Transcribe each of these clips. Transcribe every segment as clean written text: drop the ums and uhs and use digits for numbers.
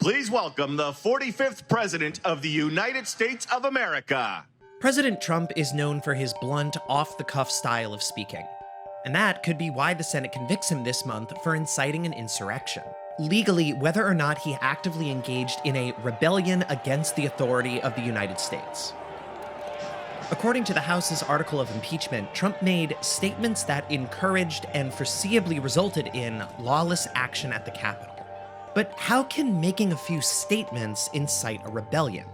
Please welcome the 45th President of the United States of America. President Trump is known for his blunt, off-the-cuff style of speaking. And that could be why the Senate convicts him this month for inciting an insurrection. Legally, whether or not he actively engaged in a rebellion against the authority of the United States. According to the House's article of impeachment, Trump made statements that encouraged and foreseeably resulted in lawless action at the Capitol. But how can making a few statements incite a rebellion?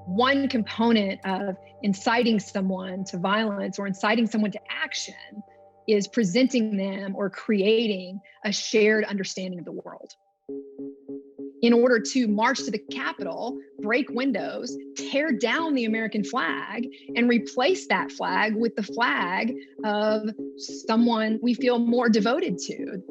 One component of inciting someone to violence or inciting someone to action is presenting them or creating a shared understanding of the world. In order to march to the Capitol, break windows, tear down the American flag, and replace that flag with the flag of someone we feel more devoted to.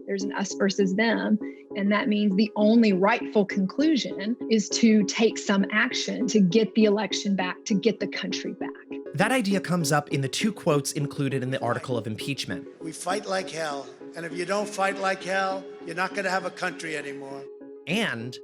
There's an us versus them, and that means the only rightful conclusion is to take some action to get the election back, to get the country back. That idea comes up in the two quotes included in the article of impeachment. We fight like hell, and if you don't fight like hell, you're not going to have a country anymore. And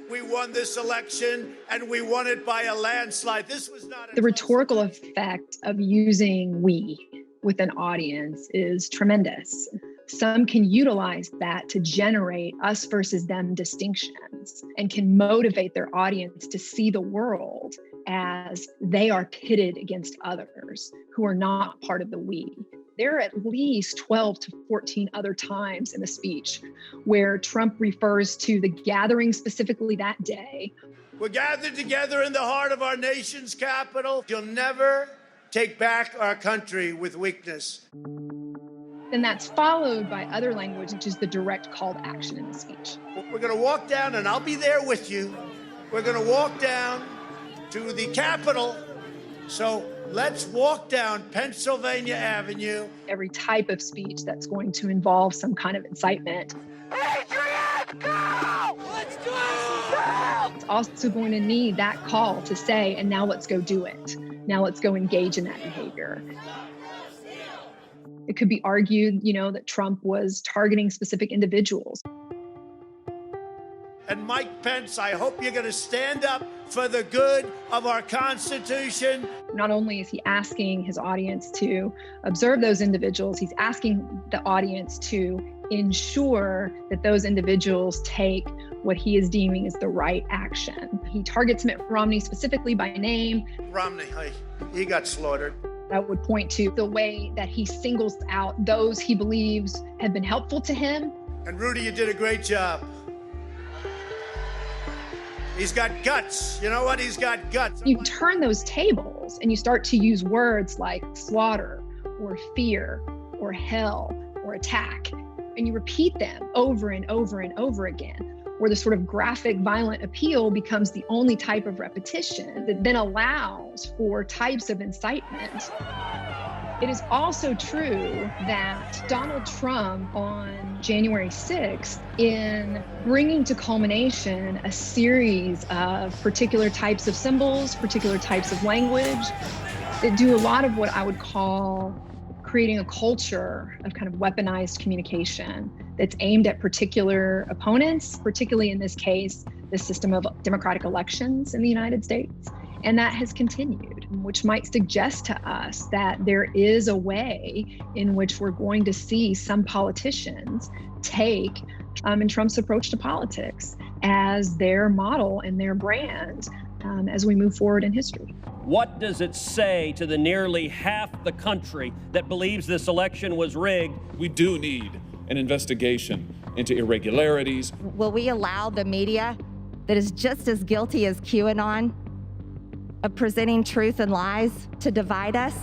we won this election, and we won it by a landslide. This was not the rhetorical effect of using we with an audience is tremendous. Some can utilize that to generate us versus them distinctions and can motivate their audience to see the world as they are pitted against others who are not part of the we. There are at least 12 to 14 other times in the speech where Trump refers to the gathering specifically that day. We're gathered together in the heart of our nation's capital. You'll never take back our country with weakness. And that's followed by other language, which is the direct call to action in the speech. We're going to walk down, and I'll be there with you. We're going to walk down to the Capitol. So let's walk down Pennsylvania Avenue. Every type of speech that's going to involve some kind of incitement. Patriots, go! Let's go! It's also going to need that call to say, and now let's go do it. Now let's go engage in that behavior. It could be argued, that Trump was targeting specific individuals. And Mike Pence, I hope you're going to stand up for the good of our Constitution. Not only is he asking his audience to observe those individuals, he's asking the audience to ensure that those individuals take what he is deeming as the right action. He targets Mitt Romney specifically by name. Romney, he got slaughtered. I would point to the way that he singles out those he believes have been helpful to him. And Rudy, you did a great job. He's got guts. You know what? He's got guts. You turn those tables and you start to use words like slaughter or fear or hell or attack, and you repeat them over and over and over again, where the sort of graphic, violent appeal becomes the only type of repetition that then allows for types of incitement. It is also true that Donald Trump on January 6th, in bringing to culmination a series of particular types of symbols, particular types of language, that do a lot of what I would call creating a culture of kind of weaponized communication that's aimed at particular opponents, particularly in this case, the system of democratic elections in the United States. And that has continued, which might suggest to us that there is a way in which we're going to see some politicians take in Trump's approach to politics as their model and their brand as we move forward in history. What does it say to the nearly half the country that believes this election was rigged? We do need an investigation into irregularities. Will we allow the media that is just as guilty as QAnon of presenting truth and lies to divide us?